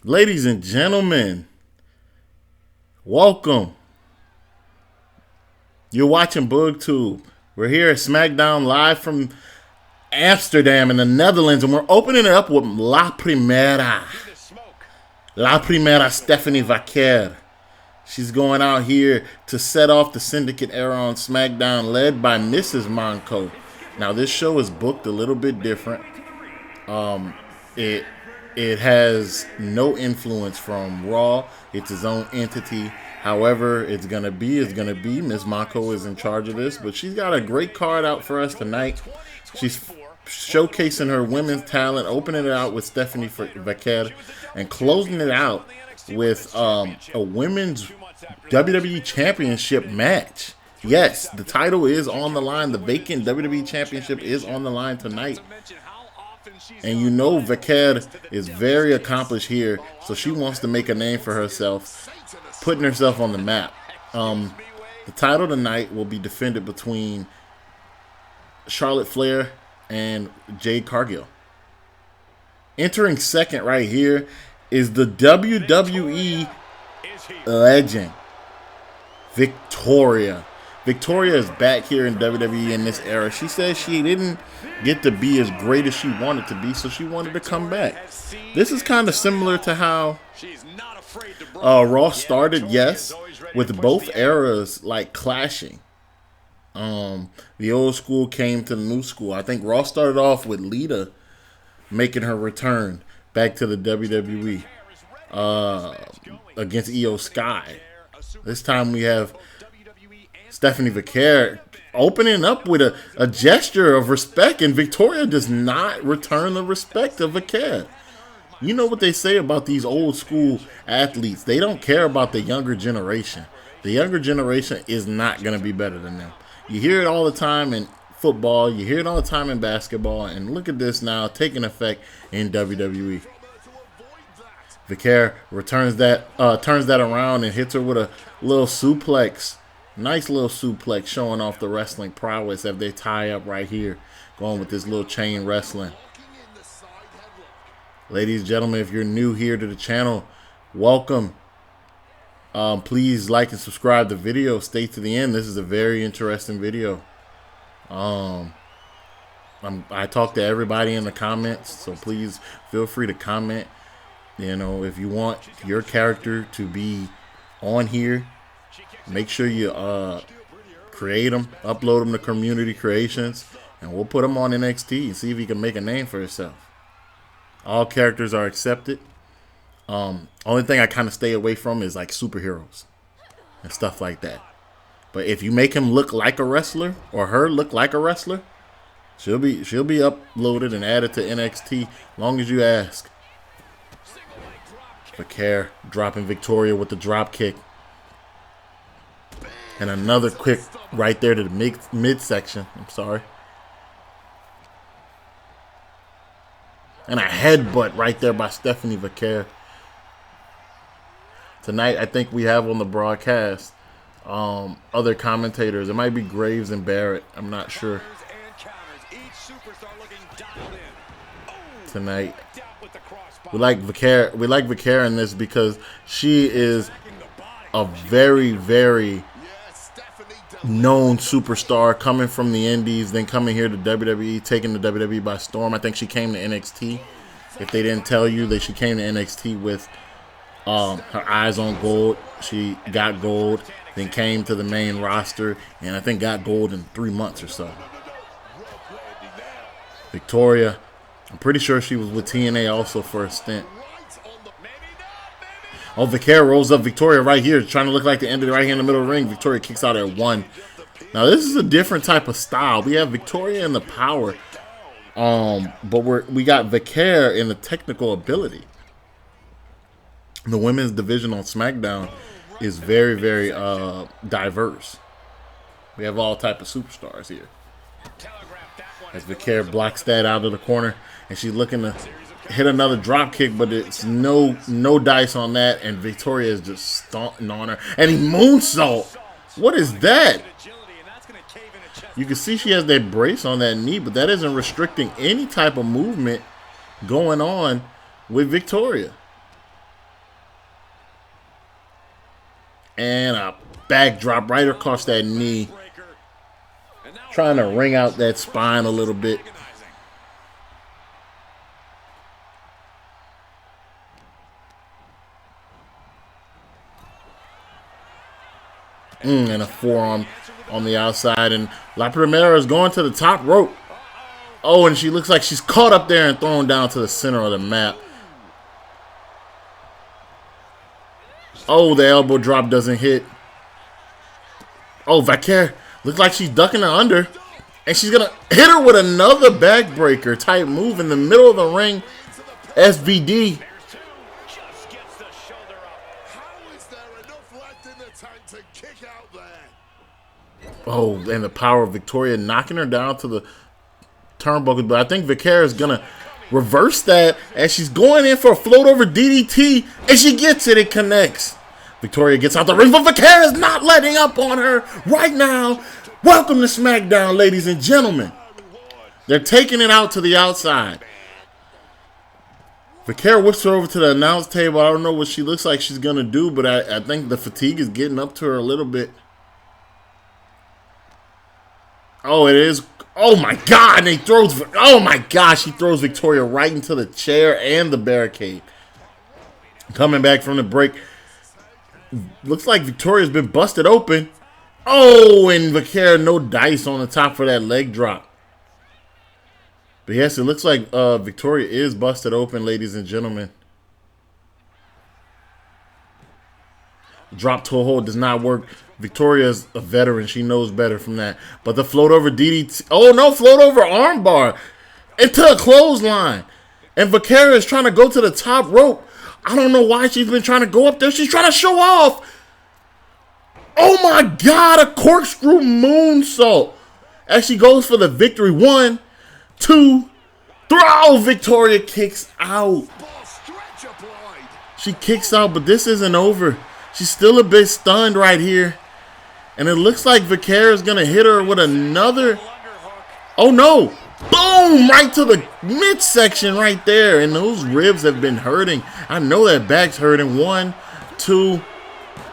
Ladies and gentlemen, welcome. You're watching BoogTube. We're here at Smackdown live from Amsterdam in the Netherlands, and we're opening it up with La Primera Stephanie Vaquer. She's going out here to set off the Syndicate era on SmackDown, led by Mrs. Monco. Now, this show is booked a little bit different. It has no influence from Raw. It's its own entity. However, it's gonna be. Ms. Monco is in charge of this, but she's got a great card out for us tonight. She's showcasing her women's talent, opening it out with Stephanie Vaquer, and closing it out with a women's WWE Championship match. Yes, the title is on the line. The vacant WWE Championship is on the line tonight. And you know Vaquer is very accomplished here, so she wants to make a name for herself, putting herself on the map. The title tonight will be defended between Charlotte Flair and Jade Cargill. Entering second right here is the WWE legend, Victoria. Victoria is back here in WWE in this era. She says she didn't get to be as great as she wanted to be, so she wanted to come back. This is kind of similar to how Raw started, yes, with both eras like clashing. The old school came to the new school. I think Raw started off with Lita making her return back to the WWE against Io Sky. This time we have Stephanie Vaquer opening up with a gesture of respect, and Victoria does not return the respect of Vaquer. You know what they say about these old school athletes. They don't care about the younger generation. The younger generation is not going to be better than them. You hear it all the time in football. You hear it all the time in basketball. And look at this now taking effect in WWE. Vaquer turns that around and hits her with a little suplex. Nice little suplex showing off the wrestling prowess as they tie up right here. Going with this little chain wrestling. Ladies and gentlemen, if you're new here to the channel, welcome. Please like and subscribe the video. Stay to the end. This is a very interesting video. I talk to everybody in the comments, so please feel free to comment. You know, if you want your character to be on here, make sure you create them, upload them to community creations, and we'll put them on NXT and see if you can make a name for yourself. All characters are accepted. Only thing I kind of stay away from is like superheroes and stuff like that. But if you make him look like a wrestler or her look like a wrestler, she'll be uploaded and added to NXT long as you ask. Vaquer dropping Victoria with the drop kick. And another quick right there to the midsection. I'm sorry. And a headbutt right there by Stephanie Vaquer. Tonight, I think we have on the broadcast other commentators. It might be Graves and Barrett. I'm not sure. Tonight. We like Vaquer. We like Vaquer in this because she is a very, very known superstar coming from the indies, then coming here to WWE, taking the WWE by storm. I think she came to NXT. If they didn't tell you that she came to NXT with her eyes on gold, she got gold, then came to the main roster, and I think got gold in 3 months or so. Victoria, I'm pretty sure she was with TNA also for a stint. Oh, Vaquer rolls up Victoria right here, trying to look like the end of the right here in the middle of the ring. Victoria kicks out at 1. Now, this is a different type of style. We have Victoria in the power, but we got Vaquer in the technical ability. The women's division on SmackDown is very, very diverse. We have all type of superstars here. As Vaquer blocks that out of the corner, and she's looking to hit another drop kick, but it's no dice on that, and Victoria is just stomping on her. And he moonsault. What is that? You can see she has that brace on that knee, but that isn't restricting any type of movement going on with Victoria. And a backdrop right across that knee. Trying to wring out that spine a little bit. And a forearm on the outside. And La Primera is going to the top rope. Oh, and she looks like she's caught up there and thrown down to the center of the map. Oh, the elbow drop doesn't hit. Oh, Vaquer looks like she's ducking her under. And she's going to hit her with another backbreaker type move in the middle of the ring. SVD. Oh, and the power of Victoria knocking her down to the turnbuckle. But I think Vaquer is going to reverse that as she's going in for a float over DDT. And she gets it. It connects. Victoria gets out the ring, but Vaquer is not letting up on her right now. Welcome to SmackDown, ladies and gentlemen. They're taking it out to the outside. Vaquer whips her over to the announce table. I don't know what she looks like she's going to do, but I think the fatigue is getting up to her a little bit. Oh, it is. Oh, my God. And he throws. Oh, my gosh. He throws Victoria right into the chair and the barricade. Coming back from the break. Looks like Victoria's been busted open. Oh, and Vaquer no dice on the top for that leg drop. But yes, it looks like Victoria is busted open, ladies and gentlemen. Drop to a hold does not work. Victoria's a veteran. She knows better from that. But the float over DDT. Oh, no, float over armbar into a clothesline. And Vaquer is trying to go to the top rope. I don't know why she's been trying to go up there. She's trying to show off. Oh, my God. A corkscrew moonsault. As she goes for the victory. 1, 2, 3. Oh, Victoria kicks out. She kicks out, but this isn't over. She's still a bit stunned right here. And it looks like Vaquer is going to hit her with another. Oh, no. Boom! Right to the midsection right there. And those ribs have been hurting. I know that back's hurting. 1, 2,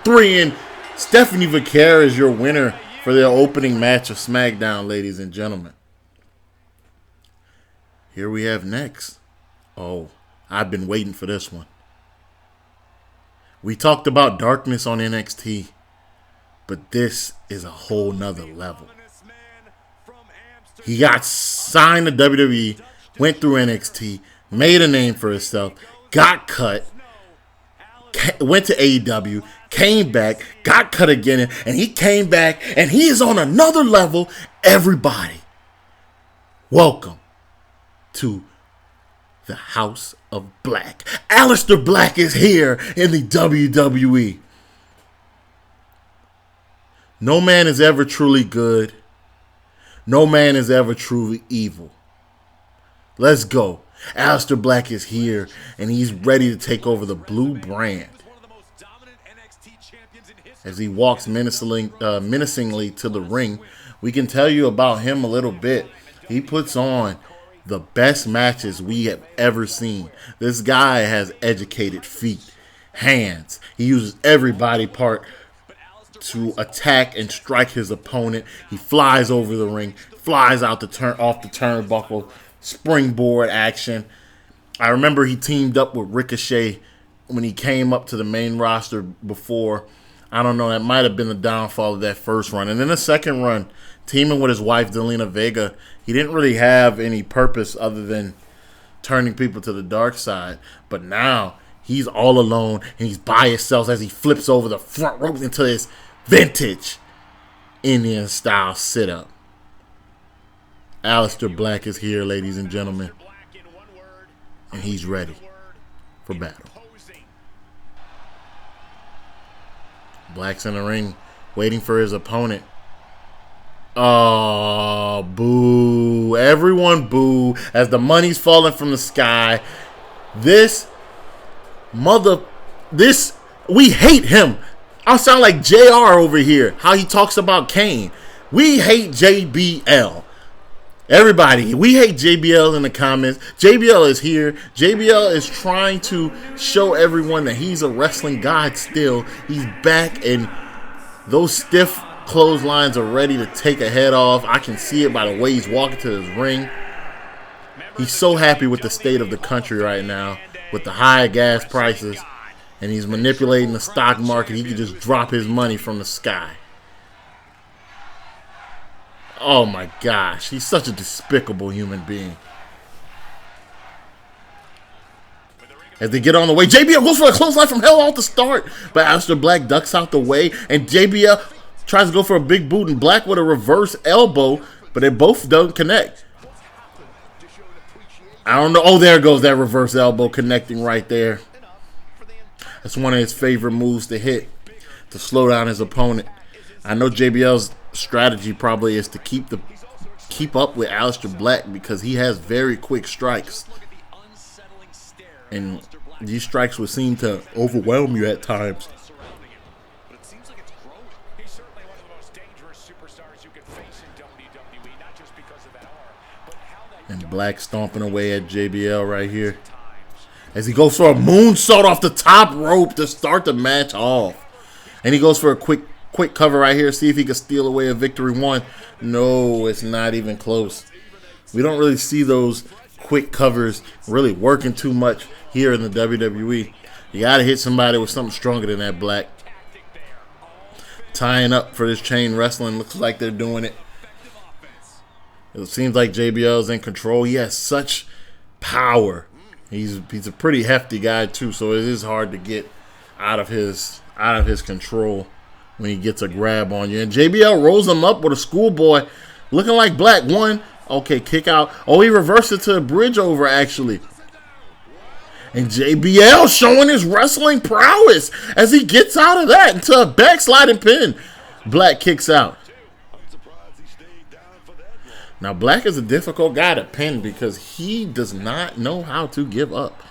3. And Stephanie Vaquer is your winner for their opening match of SmackDown, ladies and gentlemen. Here we have next. Oh, I've been waiting for this one. We talked about darkness on NXT. But this is a whole nother level. He got signed to WWE, went through NXT, made a name for himself, got cut, went to AEW, came back, got cut again, and he came back, and he is on another level. Everybody, welcome to the House of Black. Aleister Black is here in the WWE. No man is ever truly good. No man is ever truly evil. Let's go. Aleister Black is here, and he's ready to take over the blue brand. As he walks menacingly to the ring, we can tell you about him a little bit. He puts on the best matches we have ever seen. This guy has educated feet, hands. He uses every body part to attack and strike his opponent. He flies over the ring, flies out off the turnbuckle, springboard action. I remember he teamed up with Ricochet when he came up to the main roster before. I don't know, that might have been the downfall of that first run. And then the second run, teaming with his wife, Zelina Vega, he didn't really have any purpose other than turning people to the dark side. But now he's all alone and he's by himself as he flips over the front rope into his vintage Indian style sit-up. Aleister Black is here, ladies and gentlemen. And he's ready for battle. Black's in the ring, waiting for his opponent. Oh, boo. Everyone boo as the money's falling from the sky. We hate him. I sound like JR over here, how he talks about Kane. We hate JBL. Everybody, we hate JBL in the comments. JBL is here. JBL is trying to show everyone that he's a wrestling god still. He's back, and those stiff clotheslines are ready to take a head off. I can see it by the way he's walking to his ring. He's so happy with the state of the country right now, with the high gas prices, and he's manipulating the stock market. He can just drop his money from the sky. Oh my gosh, he's such a despicable human being. As they get on the way, JBL goes for a clothesline from hell off the start, but Aleister Black ducks out the way, and JBL tries to go for a big boot, and Black with a reverse elbow, but they both don't connect. I don't know. Oh, there goes that reverse elbow connecting right there. That's one of his favorite moves to hit, to slow down his opponent. I know JBL's strategy probably is to keep up with Aleister Black because he has very quick strikes, and these strikes would seem to overwhelm you at times. And Black stomping away at JBL right here as he goes for a moonsault off the top rope to start the match off, and he goes for a quick cover right here, see if he can steal away a victory one. No, it's not even close. We don't really see those quick covers really working too much here in the WWE. You got to hit somebody with something stronger than that. Black tying up for this chain wrestling. Looks like they're doing it. It seems like JBL's in control. He has such power. He's a pretty hefty guy too, so it is hard to get out of his control when he gets a grab on you. And JBL rolls him up with a schoolboy, looking like Black. One, okay, kick out. Oh, he reversed it to a bridge over, actually. And JBL showing his wrestling prowess as he gets out of that into a backsliding pin. Black kicks out. Now, Black is a difficult guy to pin because he does not know how to give up.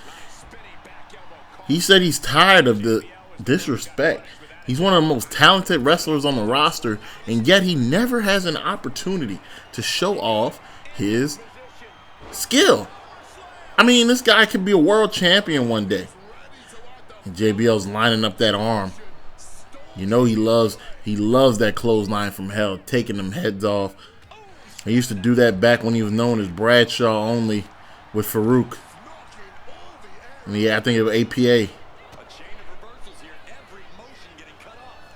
He said he's tired of the disrespect. He's one of the most talented wrestlers on the roster, and yet he never has an opportunity to show off his skill. I mean, this guy could be a world champion one day. And JBL's lining up that arm. You know he loves that clothesline from hell, taking them heads off. He used to do that back when he was known as Bradshaw only with Farouk. And I think it was APA.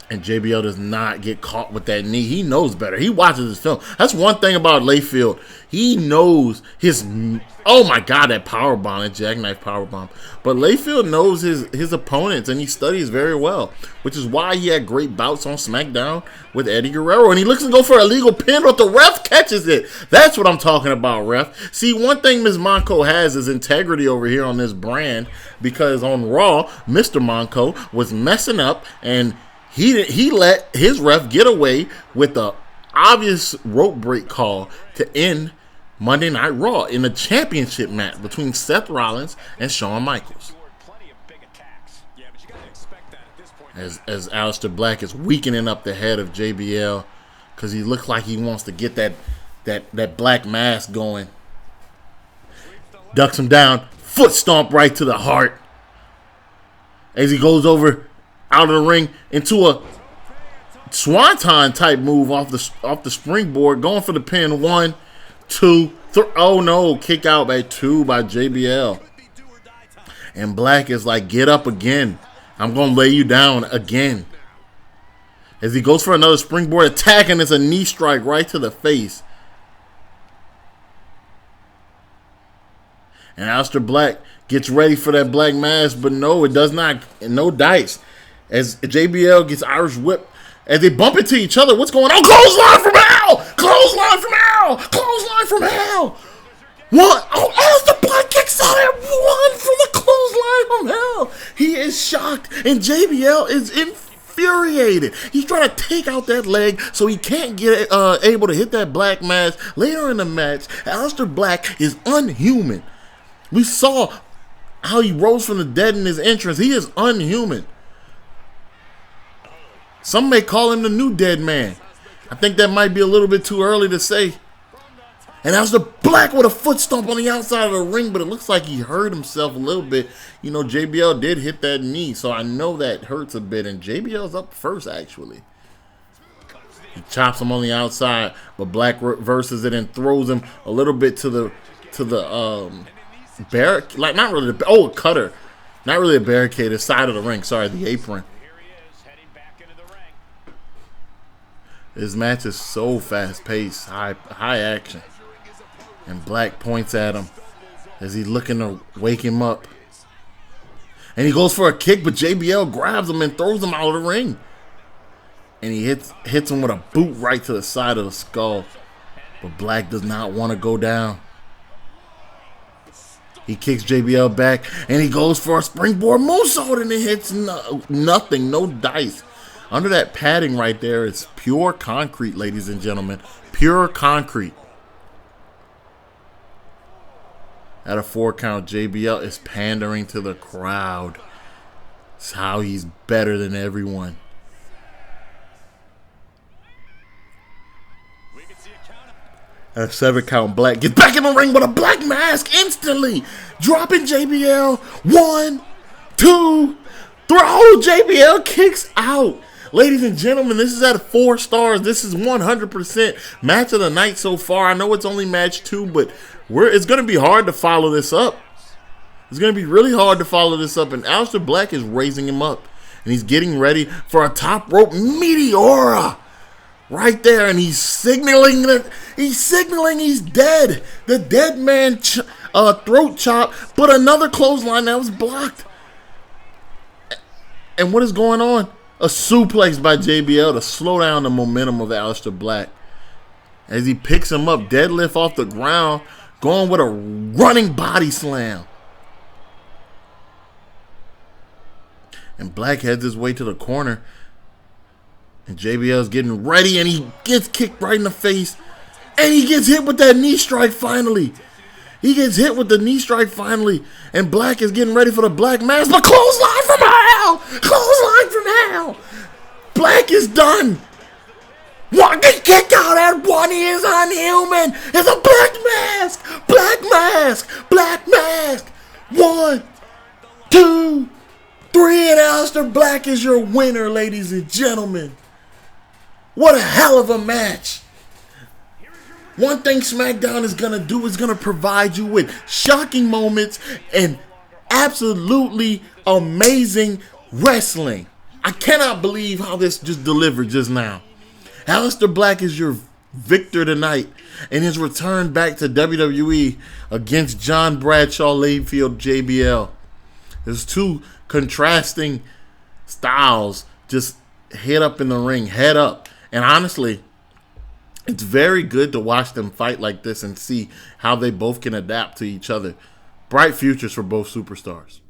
And JBL does not get caught with that knee. He knows better. He watches his film. That's one thing about Layfield. He knows his, oh my God, that powerbomb, that jackknife powerbomb. But Layfield knows his opponents, and he studies very well, which is why he had great bouts on Smackdown with Eddie Guerrero. And he looks to go for a legal pin, but the ref catches it. That's what I'm talking about, ref. See, one thing Ms. Monco has is integrity over here on this brand, because on Raw, Mr. Monco was messing up, and he let his ref get away with the obvious rope break call to end Monday Night Raw in a championship match between Seth Rollins and Shawn Michaels. As Aleister Black is weakening up the head of JBL because he looks like he wants to get that black mask going. Ducks him down, foot stomp right to the heart as he goes over out of the ring into a swanton type move off the springboard, going for the pin. 1, 2, 3. Oh no, kick out by 2 by JBL. And Black is like, get up again. I'm gonna lay you down again. As he goes for another springboard attack, and it's a knee strike right to the face. And Aleister Black gets ready for that black mask, but no, it does not. No dice. As JBL gets Irish whipped, as they bump into each other, what's going on? Clothesline from hell! Clothesline from hell! Clothesline from hell! What? Oh, Aleister Black kicks out at 1 from the clothesline from hell. He is shocked, and JBL is infuriated. He's trying to take out that leg so he can't get able to hit that black mask later in the match. Aleister Black is unhuman. We saw how he rose from the dead in his entrance. He is unhuman. Some may call him the new dead man. I think that might be a little bit too early to say. And Aleister Black with a foot stomp on the outside of the ring, but it looks like he hurt himself a little bit. You know, JBL did hit that knee, so I know that hurts a bit. And JBL's up first, actually. He chops him on the outside, but Black reverses it and throws him a little bit to the barricade. Like, not really. A cutter. Not really a barricade. The side of the ring. Sorry, the apron. This match is so fast-paced, high action. And Black points at him as he's looking to wake him up. And he goes for a kick, but JBL grabs him and throws him out of the ring. And he hits him with a boot right to the side of the skull. But Black does not want to go down. He kicks JBL back, and he goes for a springboard moonsault, and it hits nothing, no dice. Under that padding right there is pure concrete, ladies and gentlemen. Pure concrete. At a 4 count, JBL is pandering to the crowd. It's how he's better than everyone. At a 7 count, Black gets back in the ring with a black mask instantly. Dropping JBL. 1, 2, 3. JBL kicks out. Ladies and gentlemen, this is at 4 stars. This is 100% match of the night so far. I know it's only match 2, but it's going to be hard to follow this up. It's going to be really hard to follow this up. And Aleister Black is raising him up. And he's getting ready for a top rope Meteora. Right there. And he's signaling he's dead. The dead man throat chop. But another clothesline that was blocked. And what is going on? A suplex by JBL to slow down the momentum of Aleister Black. As he picks him up, deadlift off the ground, going with a running body slam. And Black heads his way to the corner. And JBL's getting ready, and he gets kicked right in the face. And he gets hit with that knee strike finally. He gets hit with the knee strike finally. And Black is getting ready for the Black Mass. But clothesline from hell! Clothesline from hell! Black is done. What? Get kicked out at 1. He is unhuman. It's a Black Mask. Black Mask. Black Mask. 1, 2, 3. And Aleister Black is your winner, ladies and gentlemen. What a hell of a match. One thing SmackDown is going to do is going to provide you with shocking moments and absolutely amazing wrestling. I cannot believe how this just delivered just now. Aleister Black is your victor tonight in his return back to WWE against John Bradshaw Layfield JBL. There's 2 contrasting styles just head up in the ring, head up. And honestly, it's very good to watch them fight like this and see how they both can adapt to each other. Bright futures for both superstars.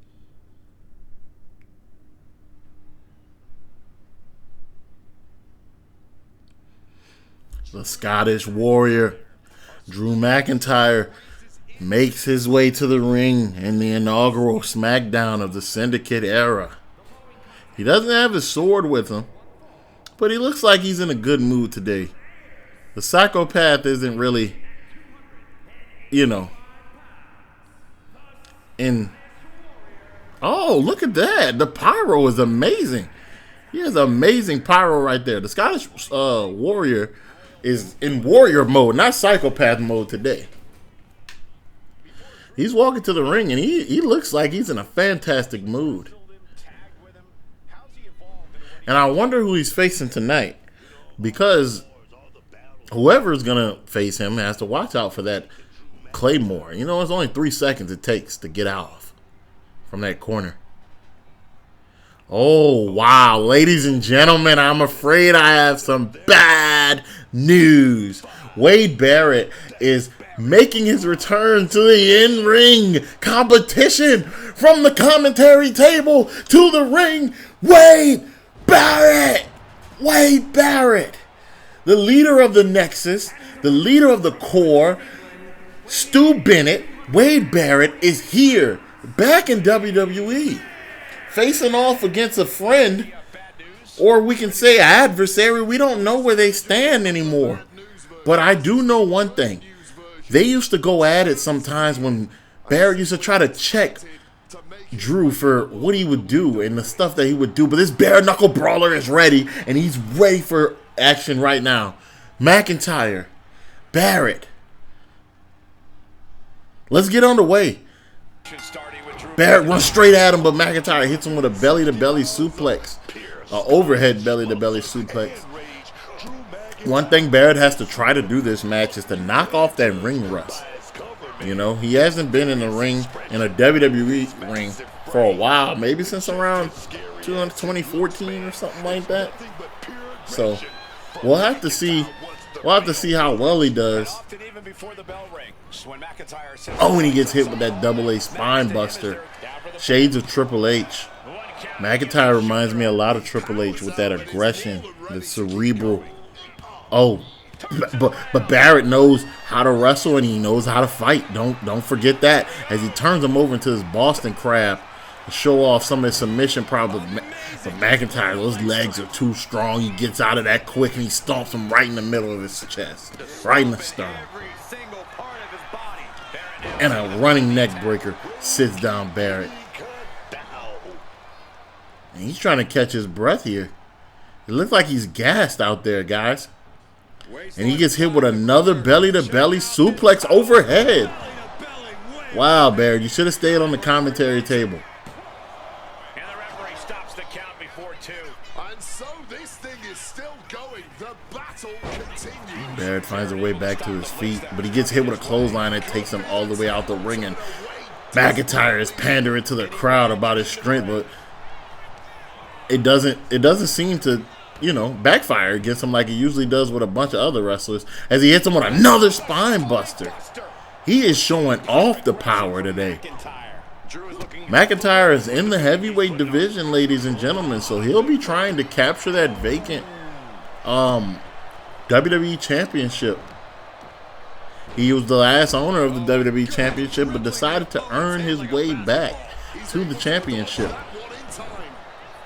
The Scottish Warrior, Drew McIntyre, makes his way to the ring in the inaugural Smackdown of the Syndicate era. He doesn't have his sword with him, but he looks like he's in a good mood today. The psychopath isn't really, Oh, look at that. The pyro is amazing. He has amazing pyro right there. The Scottish Warrior is in warrior mode, not psychopath mode today. He's walking to the ring, and he looks like he's in a fantastic mood. And I wonder who he's facing tonight, because whoever's going to face him has to watch out for that Claymore. It's only 3 seconds it takes to get out from that corner. Oh, wow. Ladies and gentlemen, I'm afraid I have some bad news. Wade Barrett is making his return to the in-ring competition from the commentary table to the ring. Wade Barrett! Wade Barrett! The leader of the Nexus, the leader of the Core, Stu Bennett, Wade Barrett is here, back in WWE, facing off against a friend or we can say adversary. We don't know where they stand anymore. But I do know one thing. They used to go at it sometimes when Barrett used to try to check Drew for what he would do and the stuff that he would do. But this bare knuckle brawler is ready, and he's ready for action right now. McIntyre, Barrett. Let's get underway. Barrett runs straight at him, but McIntyre hits him with a belly-to-belly suplex. An overhead belly-to-belly suplex. One thing Barrett has to try to do this match is to knock off that ring rust. You know, he hasn't been in the ring, in a WWE ring, for a while. Maybe since around 2014 or something like that. So, we'll have to see. We'll have to see how well he does. Oh, and he gets hit with that double-A spine buster. Shades of Triple H. McIntyre reminds me a lot of Triple H with that aggression, the cerebral. Oh, but Barrett knows how to wrestle and he knows how to fight. Don't forget that. As he turns him over into this Boston Crab to show off some of his submission problems. But McIntyre, those legs are too strong. He gets out of that quick and he stomps him right in the middle of his chest, right in the sternum. And a running neck breaker sits down Barrett. And he's trying to catch his breath here. It looks like he's gassed out there, guys. And he gets hit with another belly-to-belly suplex overhead. Wow, Barrett, you should have stayed on the commentary table. And the referee stops the count before 2. And so this thing is still going. The battle continues. Barrett finds a way back to his feet, but he gets hit with a clothesline that takes him all the way out the ring. And McIntyre is pandering to the crowd about his strength, but it doesn't seem to, you know, backfire against him like it usually does with a bunch of other wrestlers, as he hits him with another spine buster. He is showing off the power today. McIntyre is in the heavyweight division, ladies and gentlemen, so he'll be trying to capture that vacant WWE Championship. He was the last owner of the WWE Championship, but decided to earn his way back to the championship.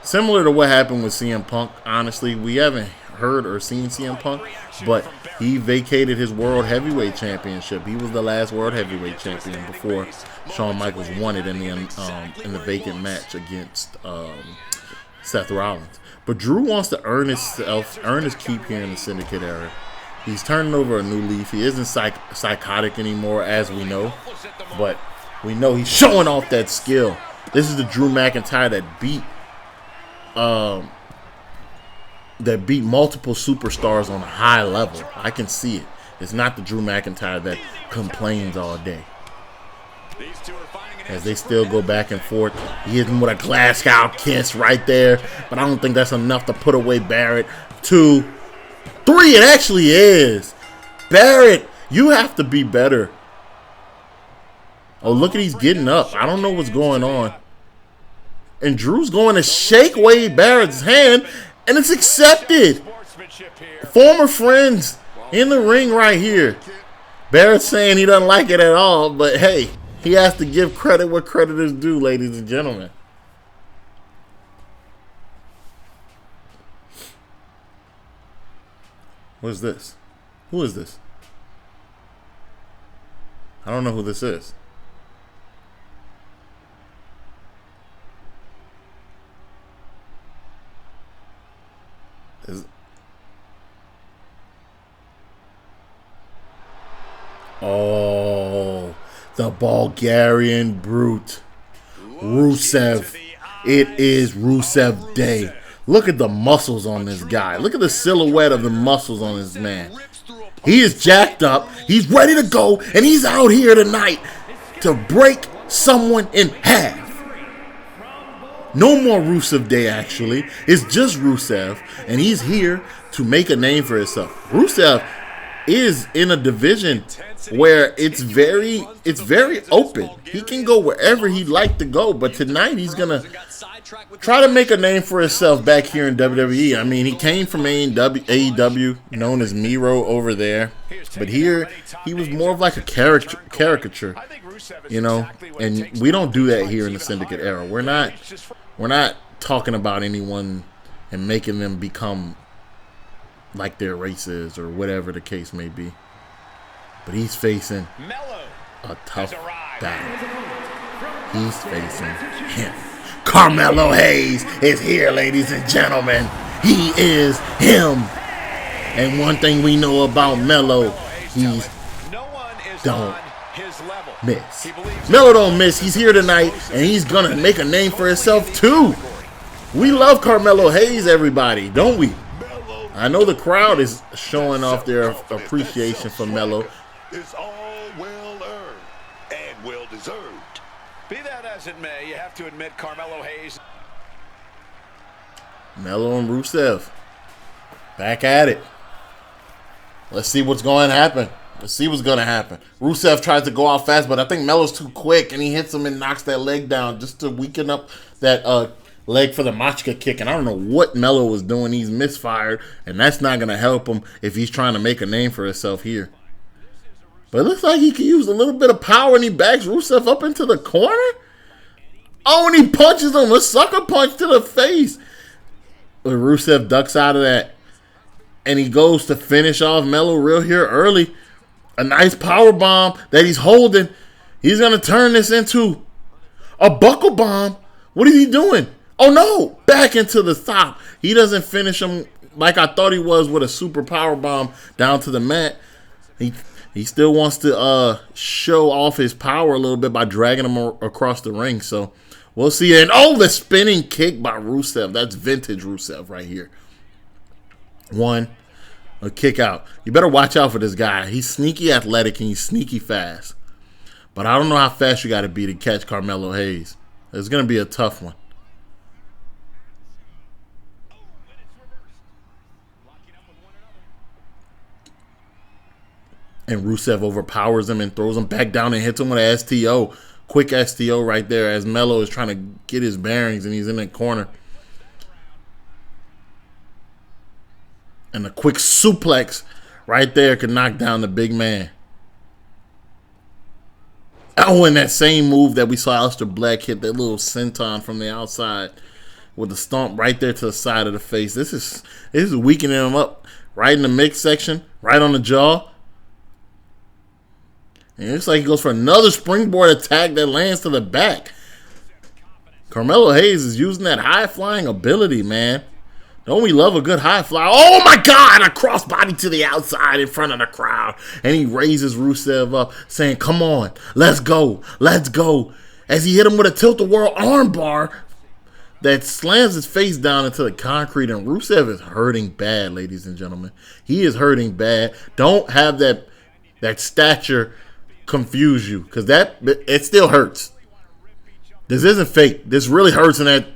Similar to what happened with CM Punk, honestly. We haven't heard or seen CM Punk, but he vacated his World Heavyweight Championship. He was the last World Heavyweight Champion before Shawn Michaels won it in the vacant match against Seth Rollins. But Drew wants to earn his keep here in the Syndicate era. He's turning over a new leaf. He isn't psychotic anymore, as we know, but we know he's showing off that skill. This is the Drew McIntyre that beat multiple superstars on a high level. I can see it. It's not the Drew McIntyre that complains all day. As they still go back and forth. He hit him with a Glasgow kiss right there, but I don't think that's enough to put away Barrett. 2, 3, it actually is. Barrett, you have to be better. Oh, look at he's getting up. I don't know what's going on. And Drew's going to shake Wade Barrett's hand, and it's accepted. Former friends in the ring right here. Barrett's saying he doesn't like it at all, but hey, he has to give credit where credit is due, ladies and gentlemen. What is this? Who is this? I don't know who this is. Oh, the Bulgarian Brute, Rusev. It is Rusev Day. Look at the muscles on this guy. Look at the silhouette of the muscles on this man. He is jacked up. He's ready to go, and he's out here tonight to break someone in half. No more Rusev Day, actually. It's just Rusev, and he's here to make a name for himself. Rusev is in a division where it's very open. He can go wherever he'd like to go, but tonight he's gonna try to make a name for himself back here in WWE. I mean, he came from AEW, known as Miro over there, but here he was more of like a caricature, you know. And we don't do that here in the Syndicate era. We're not talking about anyone and making them become like their race is or whatever the case may be. But he's facing a tough battle. He's facing him. Carmelo Hayes is here, ladies and gentlemen. He is him. And one thing we know about Melo, he's don't miss. Melo don't miss. He's here tonight, and he's going to make a name for himself, too. We love Carmelo Hayes, everybody, don't we? I know the crowd is showing off their appreciation for Melo. It's all well earned and well deserved. Be that as it may, you have to admit Carmelo Hayes. Melo and Rusev back at it. Let's see what's going to happen. Let's see what's going to happen. Rusev tries to go out fast, but I think Melo's too quick, and he hits him and knocks that leg down just to weaken up that leg for the Machka kick. And I don't know what Melo was doing. He's misfired, and that's not going to help him if he's trying to make a name for himself here. But it looks like he could use a little bit of power, and he backs Rusev up into the corner. Oh, and he punches him. A sucker punch to the face. But Rusev ducks out of that. And he goes to finish off Melo real here early. A nice power bomb that he's holding. He's going to turn this into a buckle bomb. What is he doing? Oh, no. Back into the top. He doesn't finish him like I thought he was with a super power bomb down to the mat. He still wants to show off his power a little bit by dragging him across the ring. So we'll see. And oh, the spinning kick by Rusev. That's vintage Rusev right here. One, a kick out. You better watch out for this guy. He's sneaky athletic and he's sneaky fast. But I don't know how fast you got to be to catch Carmelo Hayes. It's going to be a tough one. And Rusev overpowers him and throws him back down and hits him with an STO. Quick STO right there as Melo is trying to get his bearings and he's in the corner. And a quick suplex right there could knock down the big man. Oh, and that same move that we saw Aleister Black hit, that little senton from the outside with the stomp right there to the side of the face. This is weakening him up right in the midsection, right on the jaw. And it looks like he goes for another springboard attack that lands to the back. Carmelo Hayes is using that high-flying ability, man. Don't we love a good high fly? Oh, my God! A crossbody to the outside in front of the crowd. And he raises Rusev up, saying, come on, let's go, let's go. As he hit him with a tilt-a-whirl armbar that slams his face down into the concrete. And Rusev is hurting bad, ladies and gentlemen. He is hurting bad. Don't have that stature confuse you, because it still hurts. This isn't fake. This really hurts in that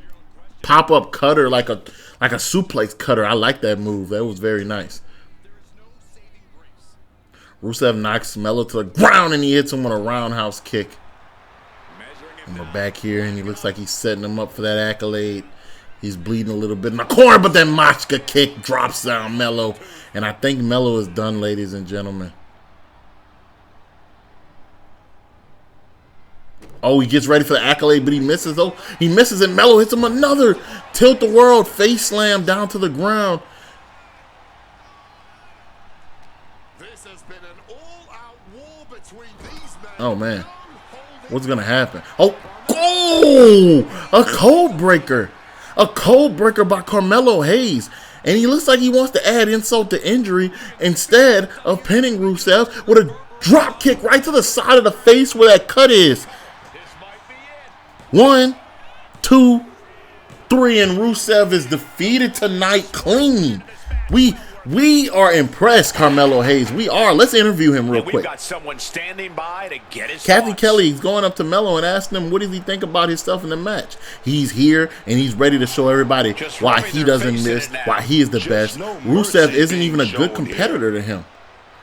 pop-up cutter like a suplex cutter. I like that move. That was very nice. Rusev knocks Melo to the ground and he hits him with a roundhouse kick. And we're back here and he looks like he's setting him up for that accolade. He's bleeding a little bit in the corner, but that Machka kick drops down Melo. And I think Melo is done, ladies and gentlemen. Oh, he gets ready for the accolade, but he misses. Oh, he misses and Melo hits him another tilt-the-world face slam down to the ground. This has been an all-out war between these men. Oh, man. What's going to happen? Oh, a code breaker. A code breaker by Carmelo Hayes. And he looks like he wants to add insult to injury instead of pinning Rusev with a drop kick right to the side of the face where that cut is. 1, 2, 3, and Rusev is defeated tonight clean. We are impressed, Carmelo Hayes. We are. Let's interview him real quick. We've got someone standing by to get his Kathy thoughts. Kelly is going up to Melo and asking him what does he think about his stuff in the match. He's here and he's ready to show everybody why he doesn't miss, why he is the best. Rusev isn't even a good competitor to him.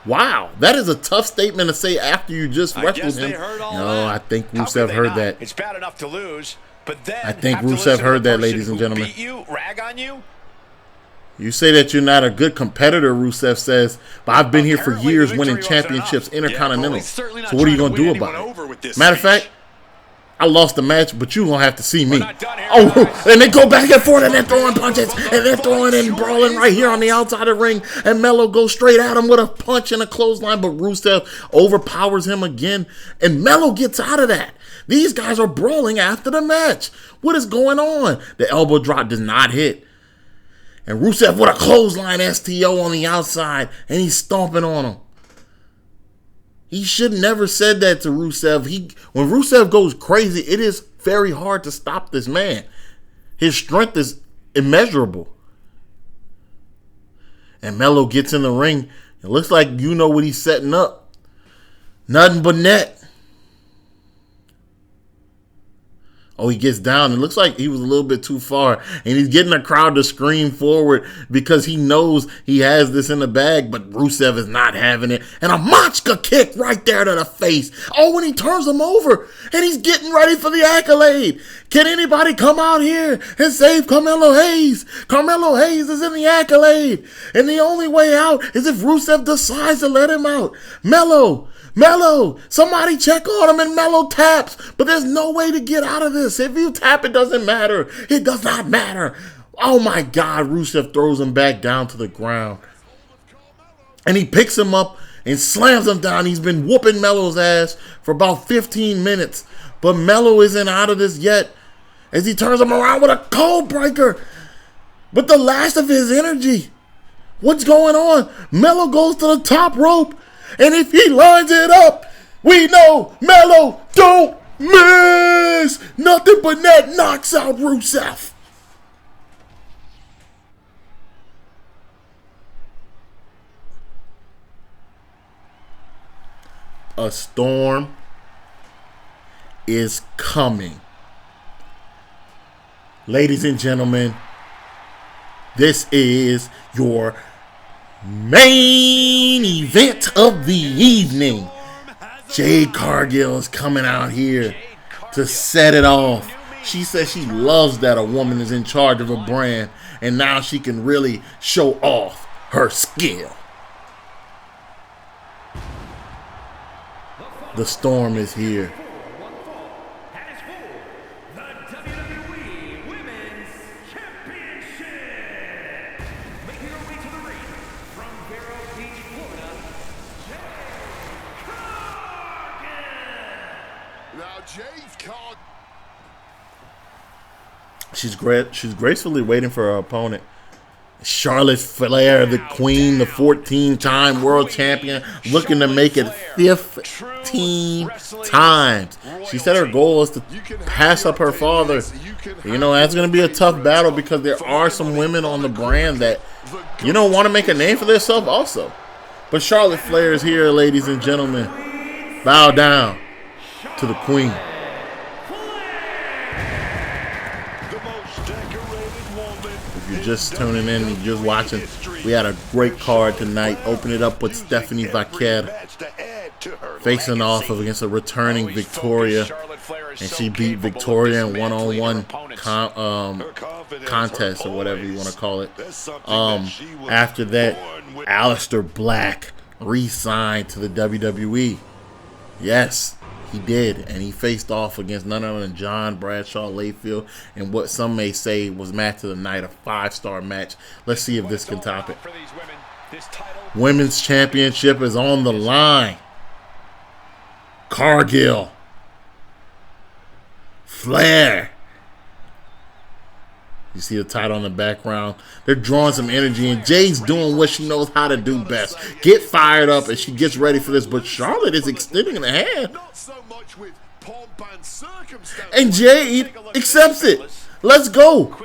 Wow, that is a tough statement to say after you just wrestled him. No, I think Rusev heard that. It's bad enough to lose, but then I think Rusev heard that, ladies and gentlemen. Beat you, rag on you. You say that you're not a good competitor, Rusev says, but I've been here for years winning championships, intercontinentals. So what are you going to do about it? Matter of fact, I lost the match, but you gonna have to see me. Oh, and they go back and forth, and they're throwing punches, and they're throwing and brawling right here on the outside of the ring. And Melo goes straight at him with a punch and a clothesline, but Rusev overpowers him again, and Melo gets out of that. These guys are brawling after the match. What is going on? The elbow drop does not hit. And Rusev with a clothesline STO on the outside, and he's stomping on him. He should never said that to Rusev. When Rusev goes crazy, it is very hard to stop this man. His strength is immeasurable. And Melo gets in the ring. It looks like you know what he's setting up. Nothing but net. Oh, he gets down. It looks like he was a little bit too far. And he's getting the crowd to scream forward because he knows he has this in the bag. But Rusev is not having it. And a Machka kick right there to the face. Oh, and he turns him over. And he's getting ready for the accolade. Can anybody come out here and save Carmelo Hayes? Carmelo Hayes is in the accolade. And the only way out is if Rusev decides to let him out. Melo, somebody check on him, and Melo taps. But there's no way to get out of this. If you tap, it doesn't matter. It does not matter. Oh my God, Rusev throws him back down to the ground. And he picks him up and slams him down. He's been whooping Melo's ass for about 15 minutes. But Melo isn't out of this yet as he turns him around with a cold breaker. But the last of his energy. What's going on? Melo goes to the top rope. And if he lines it up, we know Melo don't miss. Nothing but net knocks out Rusev. A storm is coming. Ladies and gentlemen, this is your main event of the evening. Jade Cargill is coming out here to set it off. She says she loves that a woman is in charge of a brand, and now she can really show off her skill. The storm is here. She's gracefully waiting for her opponent. Charlotte Flair, the queen, the 14-time world champion, looking to make it 15 times. She said her goal is to pass up her father. You know, that's going to be a tough battle because there are some women on the brand that, you know, want to make a name for themselves also. But Charlotte Flair is here, ladies and gentlemen. Bow down to the queen. Just tuning in, you're just watching. We had a great card tonight. Open it up with Stephanie Vaquer facing off against a returning Victoria, and she beat Victoria in one-on-one contest or whatever you want to call it. After that, Aleister Black re-signed to the WWE. Yes, he did, and he faced off against none other than John Bradshaw Layfield in what some may say was match of the night, a 5-star match. Let's see if this can top it. Women's Championship is on the line. Cargill, Flair. You see the title in the background. They're drawing some energy, and Jade's doing what she knows how to do best. Get fired up, and she gets ready for this. But Charlotte is extending the hand. And Jade accepts it. Let's go.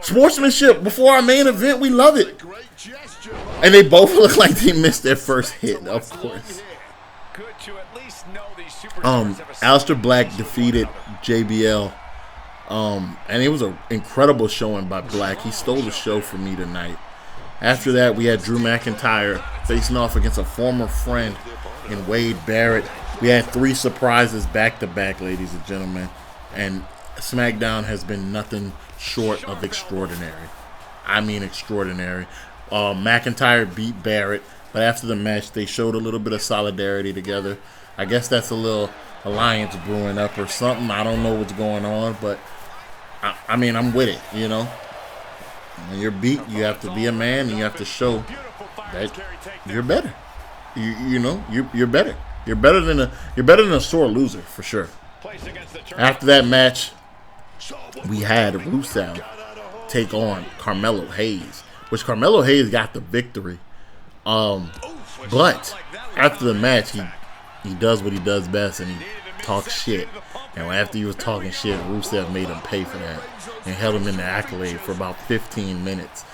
Sportsmanship before our main event. We love it. And they both look like they missed their first hit, of course. Aleister Black defeated JBL. And it was an incredible showing by Black. He stole the show for me tonight. After that, we had Drew McIntyre facing off against a former friend in Wade Barrett. We had 3 surprises back-to-back, ladies and gentlemen. And Smackdown has been nothing short of extraordinary. I mean extraordinary. McIntyre beat Barrett But after the match, they showed a little bit of solidarity together. I guess that's a little alliance brewing up or something. I don't know what's going on, but I mean, I'm with it, you know. When you're beat, you have to be a man, and you have to show that you're better. You know, you're better. You're better than a sore loser for sure. After that match, we had Rusev take on Carmelo Hayes, which Carmelo Hayes got the victory. But after the match, he does what he does best, and he talks shit. And after he was talking shit, Rusev made him pay for that and held him in the accolade for about 15 minutes.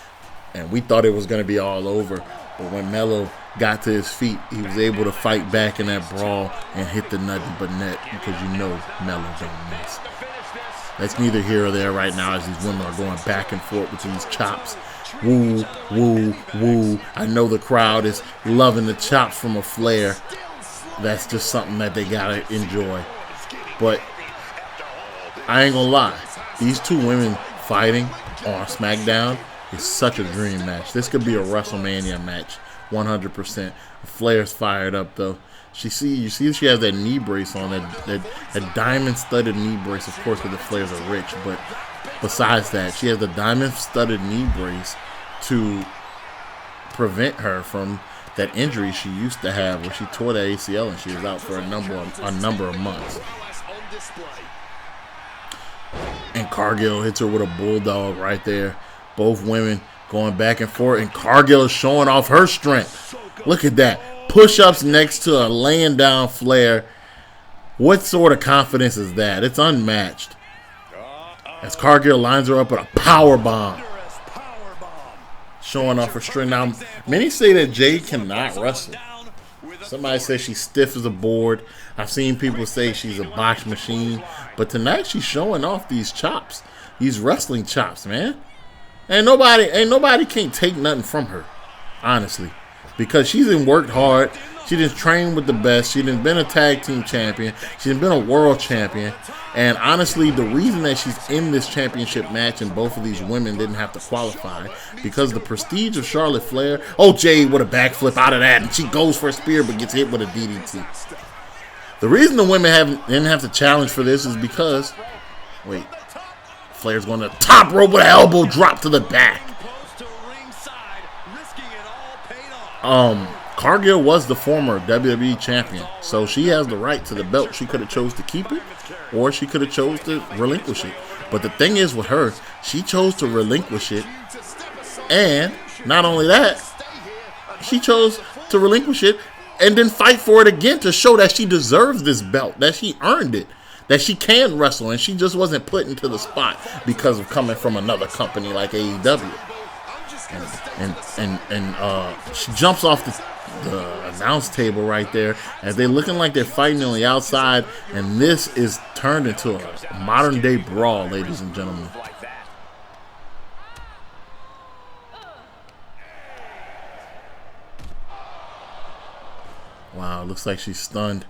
And we thought it was going to be all over. But when Melo got to his feet, he was able to fight back in that brawl and hit the nothing but net, because you know Melo don't miss. That's neither here or there right now as these women are going back and forth with these chops. Woo, woo, woo. I know the crowd is loving the chops from a Flair. That's just something that they gotta enjoy. But I ain't gonna lie, these two women fighting on SmackDown is such a dream match. This could be a WrestleMania match, 100%. Flair's fired up though. You see she has that knee brace on, that diamond-studded knee brace, of course, because the Flairs are rich. But besides that, she has the diamond-studded knee brace to prevent her from that injury she used to have, where she tore the ACL and she was out for a number of months. And Cargill hits her with a bulldog right there. Both women going back and forth, and Cargill is showing off her strength. Look at that. Push-ups next to a laying down Flair. What sort of confidence is that? It's unmatched. As Cargill lines her up with a power bomb, showing off her strength. Now, many say that Jade cannot wrestle. Somebody says she's stiff as a board. I've seen people say she's a box machine. But tonight she's showing off these chops, these wrestling chops, man. Ain't nobody can't take nothing from her, honestly. Because she's worked hard. She done trained with the best. She done been a tag team champion. She done been a world champion. And honestly, the reason that she's in this championship match and both of these women didn't have to qualify, because the prestige of Charlotte Flair. Oh, Jade with a backflip out of that, and she goes for a spear but gets hit with a DDT. The reason the women didn't have to challenge for this is because, wait, Flair's going to top rope with an elbow drop to the back. Cargill was the former WWE champion, so she has the right to the belt. She could have chose to keep it, or she could have chose to relinquish it. But the thing is with her, she chose to relinquish it, and not only that, she chose to relinquish it and then fight for it again to show that she deserves this belt, that she earned it, that she can wrestle, and she just wasn't put into the spot because of coming from another company like AEW. And she jumps off the announce table right there as they're looking like they're fighting on the outside, and this is turned into a modern day brawl, ladies and gentlemen. Wow, looks like she's stunned,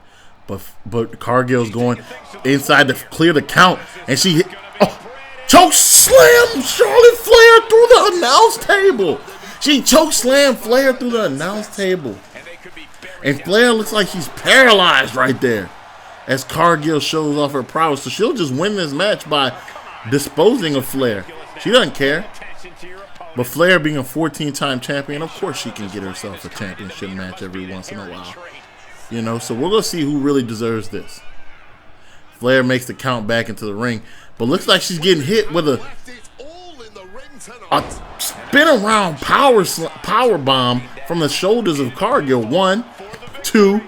but Cargill's going inside to clear the count, and she hit, choke slam Charlotte Flair through the announce table. She choke slammed Flair through the announce table. And Flair looks like she's paralyzed right there as Cargill shows off her prowess. So she'll just win this match by disposing of Flair. She doesn't care. But Flair being a 14-time champion, of course she can get herself a championship match every once in a while. You know, so we're going to see who really deserves this. Flair makes the count back into the ring, but looks like she's getting hit with a spin around power bomb from the shoulders of Cargill. 1, 2,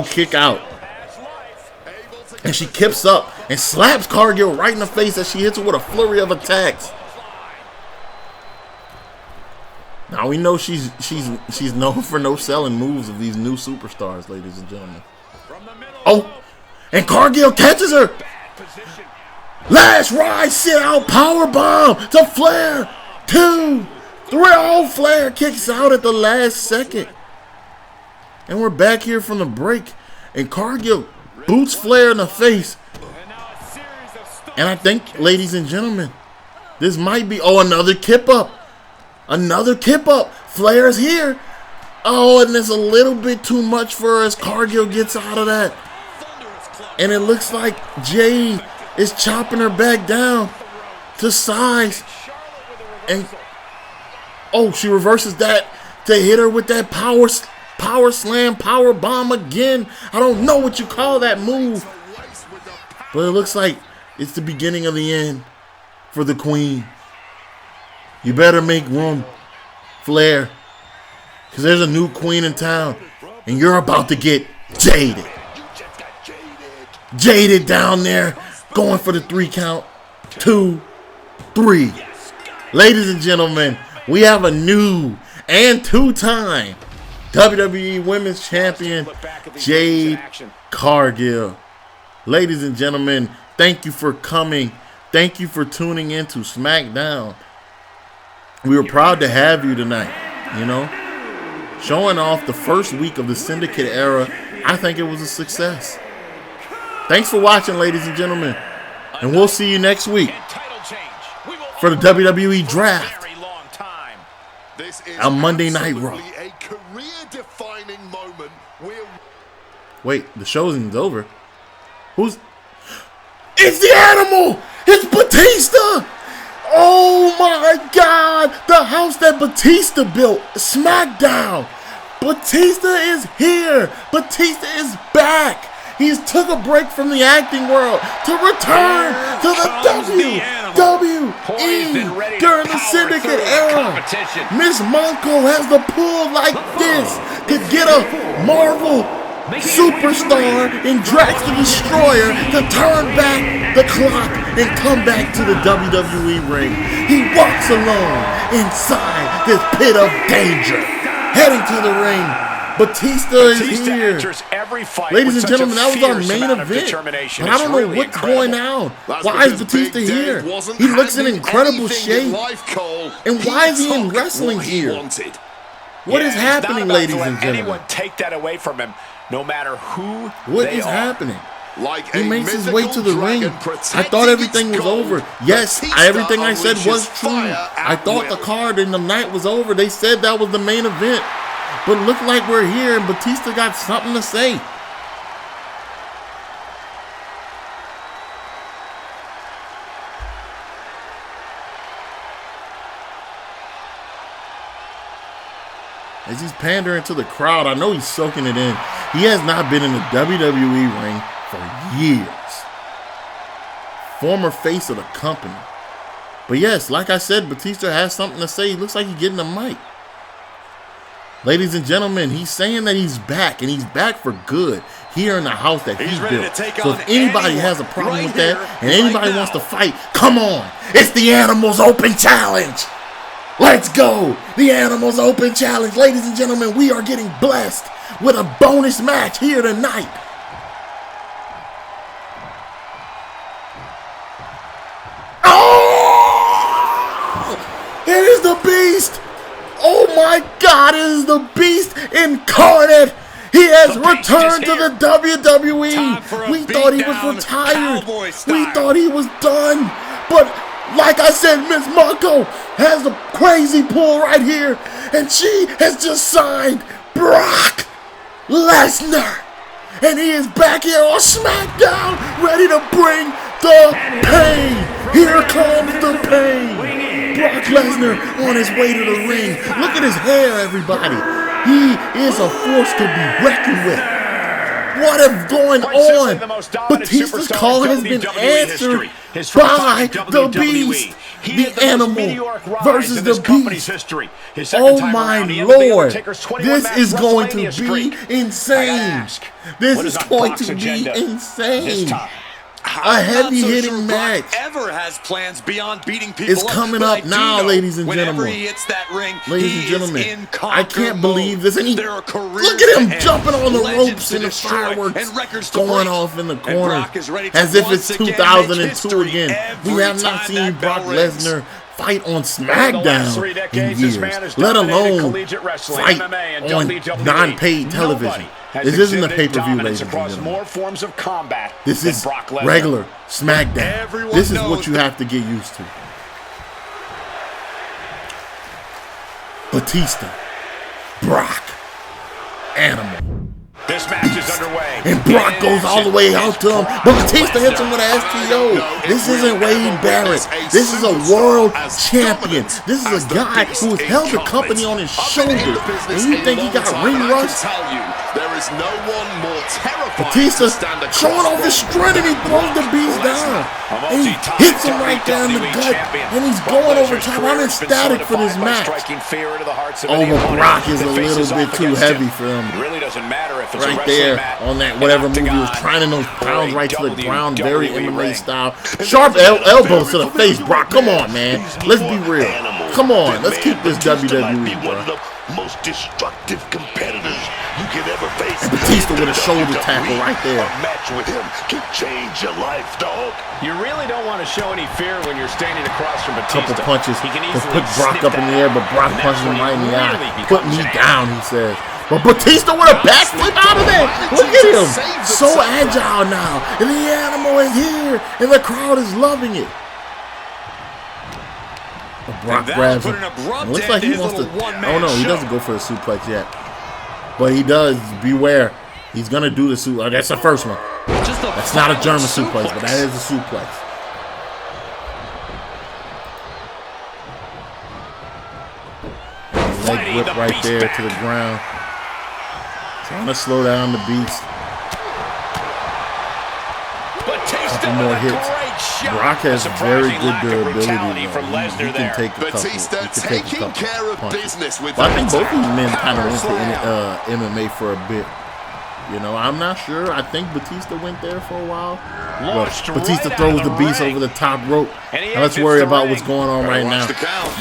kick out. And she kips up and slaps Cargill right in the face as she hits her with a flurry of attacks. Now we know she's known for no selling moves of these new superstars, ladies and gentlemen. And Cargill catches her. Last ride, sit out, power bomb to Flair. 2, 3. Flair kicks out at the last second. And we're back here from the break. And Cargill boots Flair in the face. And I think, ladies and gentlemen, this might be, another kip up. Another kip up. Flair's here. Oh, and it's a little bit too much for her as Cargill gets out of that. And it looks like Jade is chopping her back down to size. And, oh, she reverses that to hit her with that power slam, power bomb again. I don't know what you call that move. But it looks like it's the beginning of the end for the Queen. You better make room, Flair, because there's a new queen in town, and you're about to get jaded. Jaded down there, going for the 3 count. 2, 3. Ladies and gentlemen, we have a new and 2-time WWE Women's Champion, Jade Cargill. Ladies and gentlemen, thank you for coming. Thank you for tuning in to Smackdown. We were proud to have you tonight, you know. Showing off the first week of the Syndicate era, I think it was a success. Thanks for watching, ladies and gentlemen. And we'll see you next week for the WWE Draft on Monday Night Raw. A career-defining moment. Wait, the show isn't over. Who's... It's the Animal! It's Batista! Oh my God! The house that Batista built, Smackdown! Batista is here! Batista is back! He's took a break from the acting world to return to the WWE during the Syndicate era. Miss Monko has the pull like this to get a Marvel superstar in Drax the Destroyer to turn back the clock and come back to the WWE ring. He walks alone inside this pit of danger, heading to the ring. Batista is here. Ladies and gentlemen, that was our main event. But I don't know what's going on. Why is Batista here? He looks in incredible shape. And why is he in wrestling gear? What is happening, ladies and gentlemen? Anyone take that away from him, no matter who What is happening? He makes his way to the ring. I thought everything was over. Yes, everything I said was true. I thought the card in the night was over. They said that was the main event. But look like we're here and Batista got something to say. As he's pandering to the crowd, I know he's soaking it in. He has not been in the WWE ring for years. Former face of the company. But yes, like I said, Batista has something to say. He looks like he's getting a mic. Ladies and gentlemen, he's saying that he's back, and he's back for good here in the house that he built. So if anybody has a problem with that, and anybody wants to fight, come on. It's the Animals Open Challenge. Let's go. The Animals Open Challenge. Ladies and gentlemen, we are getting blessed with a bonus match here tonight. Oh! It is the Beast. Oh my God, it is the Beast incarnate. He has returned to the WWE. We thought he was retired. We thought he was done. But like I said, Miss Monko has a crazy pull right here. And she has just signed Brock Lesnar. And he is back here on SmackDown, ready to bring the pain. Here comes the pain. Brock Lesnar on his way to the ring. Look at his hair, everybody. He is a force to be reckoned with. What is going on? Batista's call has been answered by the Beast. The Animal versus the Beast. Oh my Lord. This is going to be insane. This is going to be insane. A heavy-hitting match. Ever has plans beyond beating people. It's coming up now, ladies and gentlemen. Ladies and gentlemen, I can't believe this. And look at him jumping on the ropes and the fireworks going off in the corner as if it's 2002 again. We have not seen Brock Lesnar fight on SmackDown in years, let alone fight on non-paid television. This isn't a pay-per-view, ladies and gentlemen. This is regular SmackDown. This is what you have to get used to. Batista, Brock Animal. This match is underway. And Brock goes all the way out to him, but Batista hits him with an STO. This isn't Wade Barrett. This is a world champion. This is a guy who has held the company on his shoulders. And you think he got ring rust? There is no one more terrifying. Batista showing off his strength, and he throws the beast down. And he hits him right down the gut, and he's going over top. I'm ecstatic for this match. Oh, but Brock is a little bit too heavy for him. Really doesn't matter if it's Right there on that whatever move he was trying to those pounds right to the ground, very MMA style. Sharp elbows to the face, Brock. Come on, man. Let's be real. Come on, let's keep this WWE, bro. Most destructive competitors you can ever face. And Batista with a shoulder tackle right there. A match with him can change your life, dog. You really don't want to show any fear when you're standing across from Batista. Couple punches He can to easily put Brock snip up in the that air, but Brock out. punches him right in the eye. Really Put me becomes down, he says. But Batista with a backflip out of there. Look at him. So agile now. And the animal is here. And the crowd is loving it. But Brock grabs him. It looks like he wants to. Oh no, he doesn't go for the suplex yet. But he does. Beware. He's going to do the suplex. That's the first one. That's not a German suplex, but that is a suplex. Leg whip right there to the ground. Trying to slow down the beast. Couple more hits. Brock has very good durability. He can take a couple. Batista taking care of business with I think both of these men kind of went to MMA for a bit. You know, I'm not sure. I think Batista went there for a while. But Batista throws the beast over the top rope. Now let's worry about what's going on right now.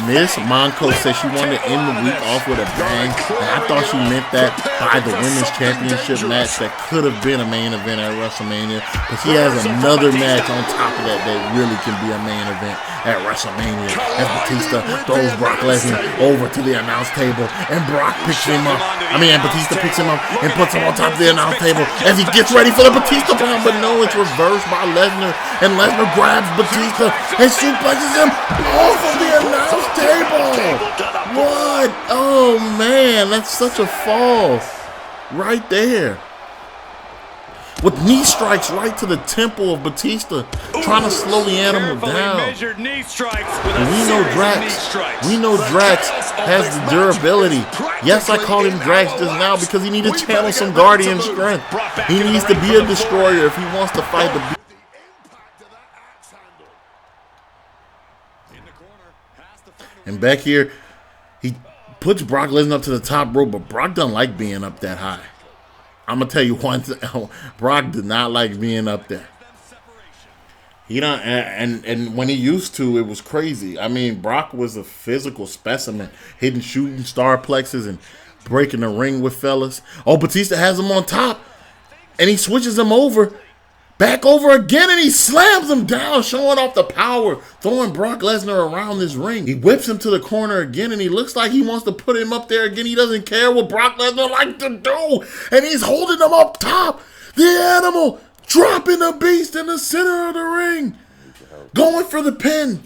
Miss Monco said she wanted to end the week off with a bang. And I thought she meant that by the Women's Championship match that could have been a main event at WrestleMania. But she has another match on top of that that really can be a main event at WrestleMania. As Batista throws Brock Lesnar over to the announce table. And Brock picks him up. And Batista picks him up and puts him on top of the announce table as he gets ready for the Batista bomb. But no, it's reversed by Lesnar. And Lesnar grabs Batista and suplexes him off of the announce table. What? Oh, man. That's such a fall. Right there. With knee strikes right to the temple of Batista, trying to slow the animal down. And we know Drax has the durability. Yes, I call him Drax just now because he needs to channel some Guardian strength. He needs to be a destroyer if he wants to fight the. And back here, he puts Brock Lesnar up to the top rope, but Brock doesn't like being up that high. I'm going to tell you one thing. Brock did not like being up there. And when he used to, it was crazy. Brock was a physical specimen, hitting shooting star plexes and breaking the ring with fellas. Oh, Batista has him on top, and he switches him over. Back over again, and he slams him down, showing off the power, throwing Brock Lesnar around this ring. He whips him to the corner again, and he looks like he wants to put him up there again. He doesn't care what Brock Lesnar likes to do, and he's holding him up top. The animal dropping the beast in the center of the ring, going for the pin.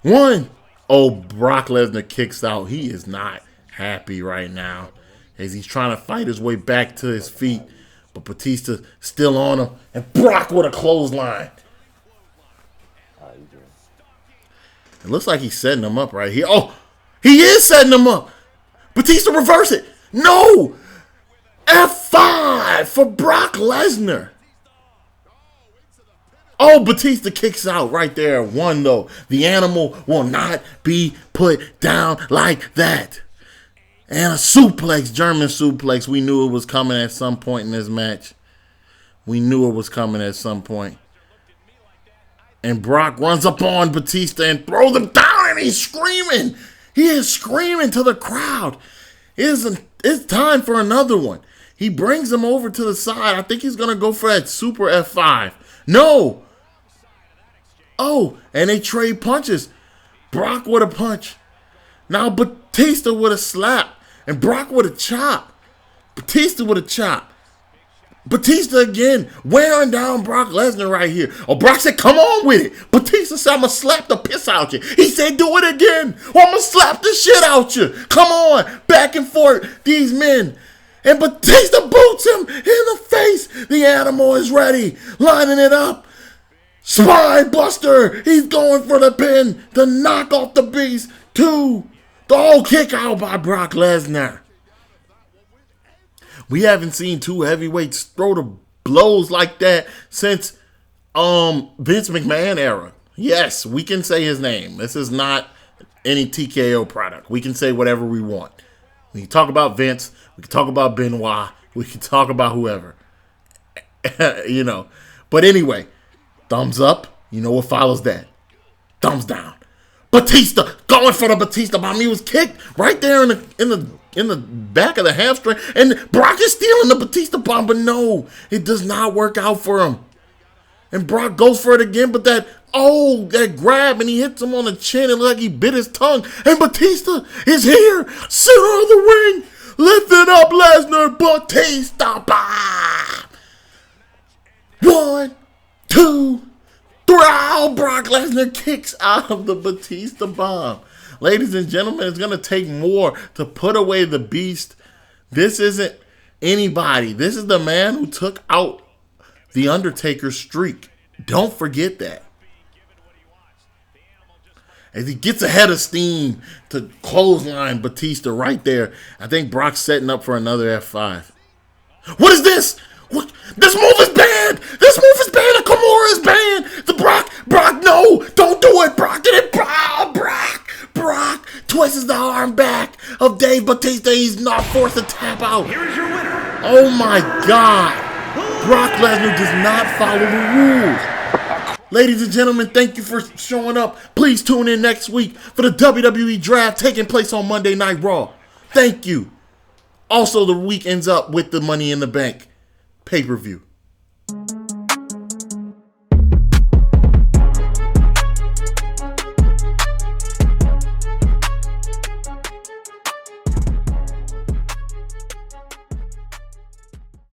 One. Oh, Brock Lesnar kicks out. He is not happy right now as he's trying to fight his way back to his feet. But Batista still on him, and Brock with a clothesline. It looks like he's setting him up right here. Oh, he is setting him up. Batista reverse it. No! F5 for Brock Lesnar. Oh, Batista kicks out right there. One, though. The animal will not be put down like that. And a suplex, German suplex. We knew it was coming at some point in this match. We knew it was coming at some point. And Brock runs up on Batista and throws him down, and he's screaming. He is screaming to the crowd. It's time for another one. He brings him over to the side. I think he's going to go for that super F5. No. Oh, and they trade punches. Brock with a punch. Now Batista with a slap. And Brock with a chop. Batista with a chop. Batista again, wearing down Brock Lesnar right here. Oh, Brock said, come on with it. Batista said, I'm going to slap the piss out you. He said, do it again. Or I'm going to slap the shit out you. Come on. Back and forth. These men. And Batista boots him in the face. The animal is ready, lining it up. Spine buster. He's going for the pin to knock off the beast. 2. The whole kick out by Brock Lesnar. We haven't seen 2 heavyweights throw the blows like that since Vince McMahon era. Yes, we can say his name. This is not any TKO product. We can say whatever we want. We can talk about Vince. We can talk about Benoit. We can talk about whoever. You know. But anyway, thumbs up. You know what follows that? Thumbs down. Batista going for the Batista bomb. He was kicked right there in the back of the hamstring, and Brock is stealing the Batista bomb, but no, it does not work out for him. And Brock goes for it again, but that grab, and he hits him on the chin. It looks like he bit his tongue. And Batista is here, center of the ring, lifting up Lesnar. Batista bomb. 1, 2, 3. Oh, Brock Lesnar kicks out of the Batista bomb. Ladies and gentlemen, it's going to take more to put away the beast. This isn't anybody. This is the man who took out the Undertaker's streak. Don't forget that. As he gets ahead of steam to clothesline Batista right there, I think Brock's setting up for another F5. What is this? What? This move is banned. This move is banned. A Kimura is banned. The Brock, no, don't do it. Brock did it. Brock twists the arm back of Dave Batista. He's not forced to tap out. Here is your winner. Oh my God. Brock Lesnar does not follow the rules. Ladies and gentlemen, thank you for showing up. Please tune in next week for the WWE Draft taking place on Monday Night Raw. Thank you. Also, the week ends up with the Money in the Bank pay-per-view.